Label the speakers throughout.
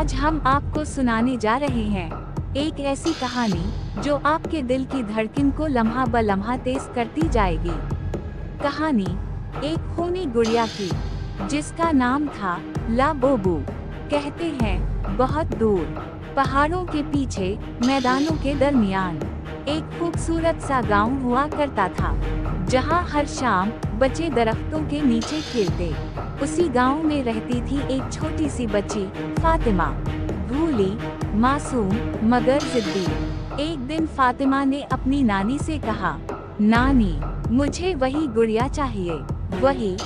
Speaker 1: आज हम आपको सुनाने जा रहे हैं एक ऐसी कहानी जो आपके दिल की धड़कन को लम्हा ब लम्हा तेज करती जाएगी। कहानी एक खूनी गुड़िया की, जिसका नाम था ला बोबू। कहते हैं बहुत दूर पहाड़ों के पीछे मैदानों के दरमियान एक खूबसूरत सा गांव हुआ करता था, जहां हर शाम बच्चे दरख्तों के नीचे खेलते। उसी गांव में रहती थी एक छोटी सी बच्ची फातिमा, भूली, मासूम मगर जिद्दी। एक दिन फातिमा ने अपनी नानी से कहा, नानी, मुझे वही गुड़िया चाहिए, वही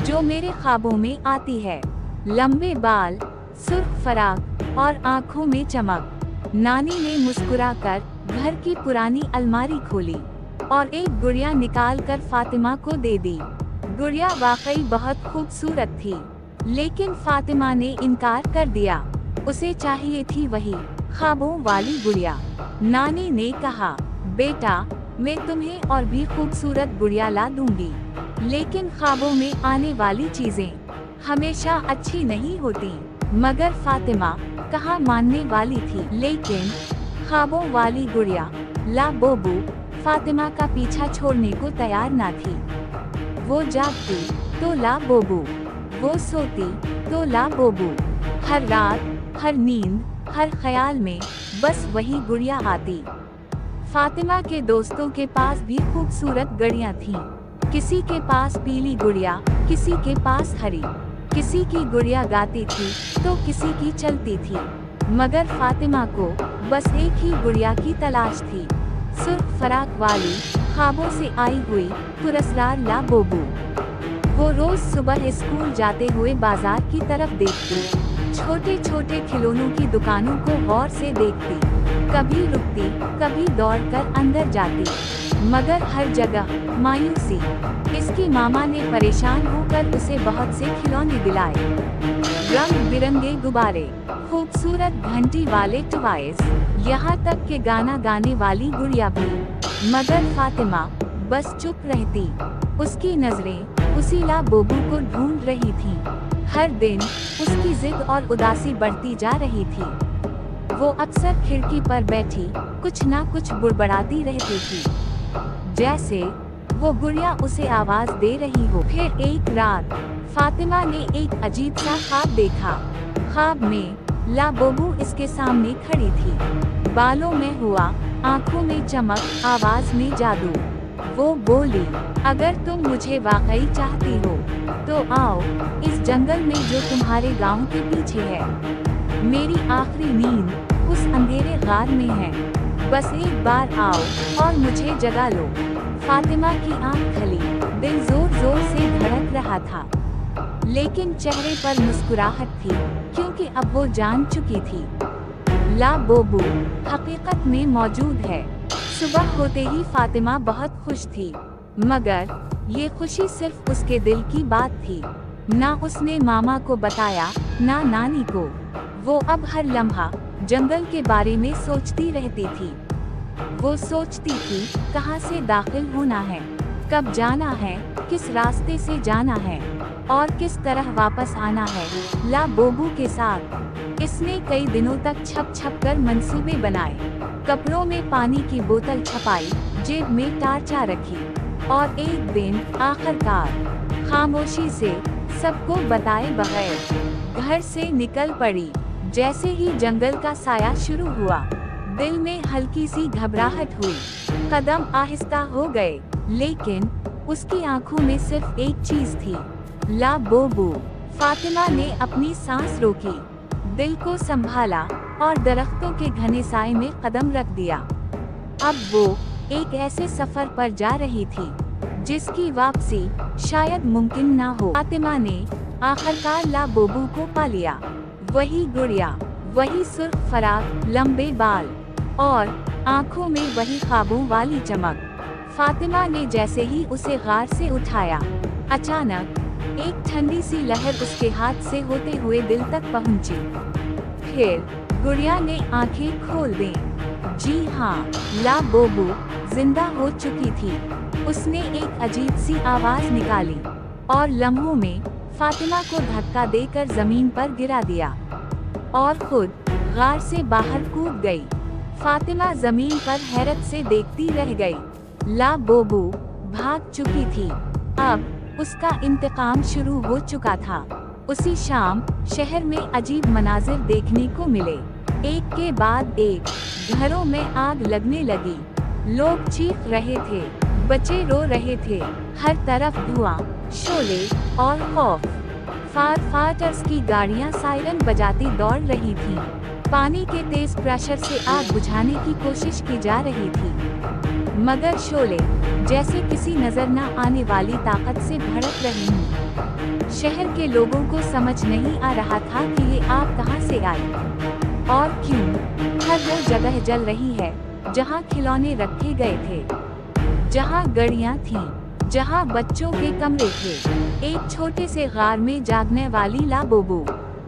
Speaker 1: जो मेरे ख्वाबों में आती है। लंबे बाल, सुर्ख फराक और आंखों में चमक। नानी ने मुस्कुराकर घर की पुरानी अलमारी खोली और एक गुड़िया निकालकर फातिमा को दे दी। गुड़िया वाकई बहुत खूबसूरत थी, लेकिन फातिमा ने इनकार कर दिया। उसे चाहिए थी वही ख्वाबों वाली गुड़िया। नानी ने कहा, बेटा, मैं तुम्हें और भी खूबसूरत गुड़िया ला दूंगी, लेकिन ख्वाबों में आने वाली चीजें हमेशा अच्छी नहीं होती। मगर फातिमा कहाँ मानने वाली थी। लेकिन ख्वाबों वाली गुड़िया ला बोबू फातिमा का पीछा छोड़ने को तैयार न थी। वो जागती तो ला बोबू, वो सोती तो ला बोबू। हर रात, हर नींद, हर ख्याल में बस वही गुड़िया आती। फातिमा के दोस्तों के पास भी खूबसूरत गुड़ियाँ थीं। किसी के पास पीली गुड़िया, किसी के पास हरी। किसी की गुड़िया गाती थी तो किसी की चलती थी, मगर फातिमा को बस एक ही गुड़िया की तलाश थी, सुर्ख फराक वाली, ख्वाबों से आई हुई पुरस्कार ला बोबू। वो रोज सुबह स्कूल जाते हुए बाजार की तरफ देखती, छोटे छोटे खिलौनों की दुकानों को गौर से देखती, कभी रुकती, कभी दौड़कर अंदर जाती, मगर हर जगह मायूसी। इसकी मामा ने परेशान होकर उसे बहुत से खिलौने दिलाए, रंग बिरंगे गुब्बारे, खूबसूरत घंटी वाले टॉयज, यहाँ तक कि गाना गाने वाली गुड़िया भी। मगर फातिमा बस चुप रहती। उसकी नजरें उसी ला बोबू को ढूंढ रही थीं। हर दिन उसकी जिद और उदासी बढ़ती जा रही थी। वो अक्सर खिड़की पर बैठी कुछ ना कुछ बुड़बड़ाती रहती थी, जैसे वो गुड़िया उसे आवाज दे रही हो। फिर एक रात फातिमा ने एक अजीब सा ख्वाब देखा। ख्वाब में ला बोबू इसके सामने खड़ी थी, बालों में हुआ, आंखों में चमक, आवाज में जादू। वो बोली, अगर तुम मुझे वाकई चाहती हो तो आओ इस जंगल में जो तुम्हारे गांव के पीछे है। मेरी आखिरी नींद उस अंधेरे गार में है। बस एक बार आओ और मुझे जगा लो। फातिमा की आंख खुली, दिल जोर जोर से धड़क रहा था, लेकिन चेहरे पर मुस्कुराहट थी, क्योंकि अब वो जान चुकी थी ला बोबू हकीकत में मौजूद है। सुबह होते ही फातिमा बहुत खुश थी, मगर ये खुशी सिर्फ उसके दिल की बात थी। ना उसने मामा को बताया, ना नानी को। वो अब हर लम्हा जंगल के बारे में सोचती रहती थी। वो सोचती थी कहाँ से दाखिल होना है, कब जाना है, किस रास्ते से जाना है और किस तरह वापस आना है ला बोबू के साथ। इसने कई दिनों तक छप छप कर मंसूबे बनाए, कपड़ों में पानी की बोतल छपाई, जेब में टार्चा रखी और एक दिन आखिरकार खामोशी से सबको बताए बगैर घर से निकल पड़ी। जैसे ही जंगल का साया शुरू हुआ, दिल में हल्की सी घबराहट हुई। कदम आहिस्ता हो गए, लेकिन उसकी आंखों में सिर्फ एक चीज थी, ला बोबू। फातिमा ने अपनी सांस रोकी, दिल को संभाला और दरख्तों के घने साए में कदम रख दिया। अब वो एक ऐसे सफर पर जा रही थी जिसकी वापसी शायद मुमकिन ना हो। फातिमा ने आखिरकार ला बोबू को पा लिया। वही गुड़िया, वही सुर्ख फराक, लंबे बाल और आंखों में वही ख्वाबों वाली चमक। फातिमा ने जैसे ही उसे गार से उठाया, अचानक एक ठंडी सी लहर उसके हाथ से होते हुए दिल तक पहुंची। फिर गुड़िया ने आंखें खोल दी। जी हाँ, ला बोबू जिंदा हो चुकी थी। उसने एक अजीब सी आवाज निकाली और लम्हों में फातिमा को धक्का देकर जमीन पर गिरा दिया और खुद गार से बाहर कूद गई। फातिमा जमीन पर हैरत से देखती रह गई। ला बोबू भाग चुकी थी। अब उसका इंतकाम शुरू हो चुका था। उसी शाम शहर में अजीब मनाजिर देखने को मिले। एक के बाद एक घरों में आग लगने लगी। लोग चीख रहे थे, बच्चे रो रहे थे। हर तरफ धुआं, शोले और खौफ। फायर फाइटर्स की गाड़ियां सायरन बजाती दौड़ रही थीं। पानी के तेज प्रेशर से आग बुझाने की कोशिश की जा रही थी, मगर शोले जैसे किसी नजर न आने वाली ताकत से भड़क रही हूँ। शहर के लोगों को समझ नहीं आ रहा था कि ये आग कहाँ से आई और क्यों। हर वो जगह जल रही है जहाँ खिलौने रखे गए थे, जहाँ गड़ियाँ थीं, जहाँ बच्चों के कमरे थे। एक छोटे से गार में जागने वाली ला बोबू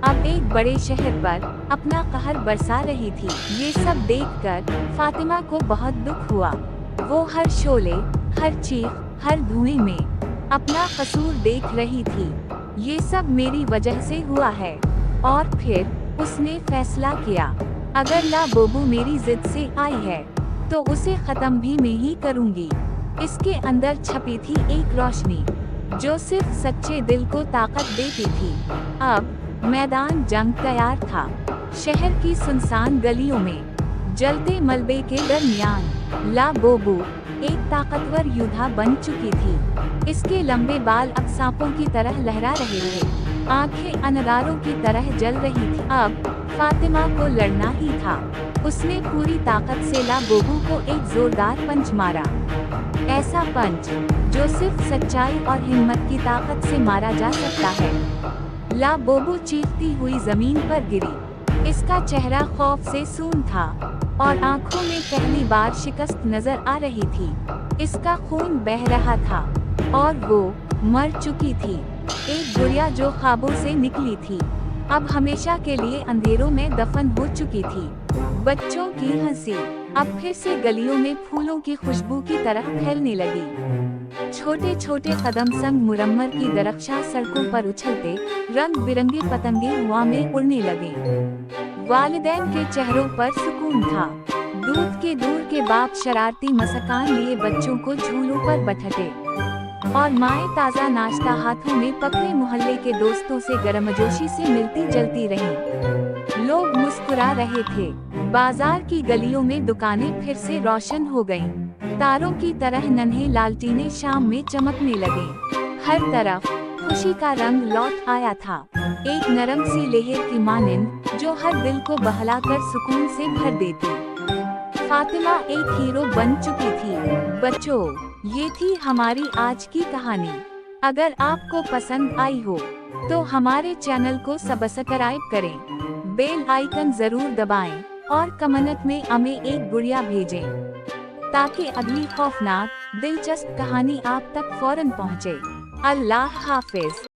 Speaker 1: अब एक बड़े शहर पर अपना कहर बरसा रही थी। ये सब देखकर फातिमा को बहुत दुख हुआ। वो हर शोले, हर चीख, हर धुएं में अपना कसूर देख रही थी। ये सब मेरी वजह से हुआ है। और फिर उसने फैसला किया, अगर ला बोबू मेरी जिद से आई है तो उसे खत्म भी मैं ही करूंगी। इसके अंदर छपी थी एक रोशनी जो सिर्फ सच्चे दिल को ताकत देती थी। अब मैदान जंग तैयार था। शहर की सुनसान गलियों में जलते मलबे के दरमियान ला बोबू एक ताकतवर योद्धा बन चुकी थी। इसके लंबे बाल अब सांपों की तरह लहरा रहे थे, आंखें अंगारों की तरह जल रही थी। अब फातिमा को लड़ना ही था। उसने पूरी ताकत से ला बोबू को एक जोरदार पंच मारा, ऐसा पंच जो सिर्फ सच्चाई और हिम्मत की ताकत से मारा जा सकता है। ला बोबू चीखती हुई जमीन पर गिरी। इसका चेहरा खौफ से सून था और आंखों में पहली बार शिकस्त नजर आ रही थी। इसका खून बह रहा था और वो मर चुकी थी। एक गुड़िया जो ख्वाबों से निकली थी अब हमेशा के लिए अंधेरों में दफन हो चुकी थी। बच्चों की हंसी अब फिर से गलियों में फूलों की खुशबू की तरह फैलने लगी। छोटे छोटे कदम संग मुरम्मर की दरख्शां सड़कों पर उछलते रंग बिरंगे पतंगे हवा में उड़ने लगे। वालिदैन के चेहरों पर सुकून था। दूध के दूर के बाप शरारती मसकान लिए बच्चों को झूलों पर बैठाते और माएं ताज़ा नाश्ता हाथों में पकड़े मोहल्ले के दोस्तों से गर्मजोशी से मिलती जलती रहीं। लोग मुस्कुरा रहे थे। बाजार की गलियों में दुकानें फिर से रोशन हो गईं। तारों की तरह नन्हे लालटीने शाम में चमकने लगे। हर तरफ खुशी का रंग लौट आया था, एक नरम सी लहर की मानिंद जो हर दिल को बहलाकर सुकून से भर देती। फातिमा एक हीरो बन चुकी थी। बच्चों, ये थी हमारी आज की कहानी। अगर आपको पसंद आई हो तो हमारे चैनल को सब्सक्राइब करें, बेल आइकन जरूर दबाएं और कमेंट में हमें एक गुड़िया भेजें ताकि अगली खौफनाक दिलचस्प कहानी आप तक फौरन पहुंचे। अल्लाह हाफिज।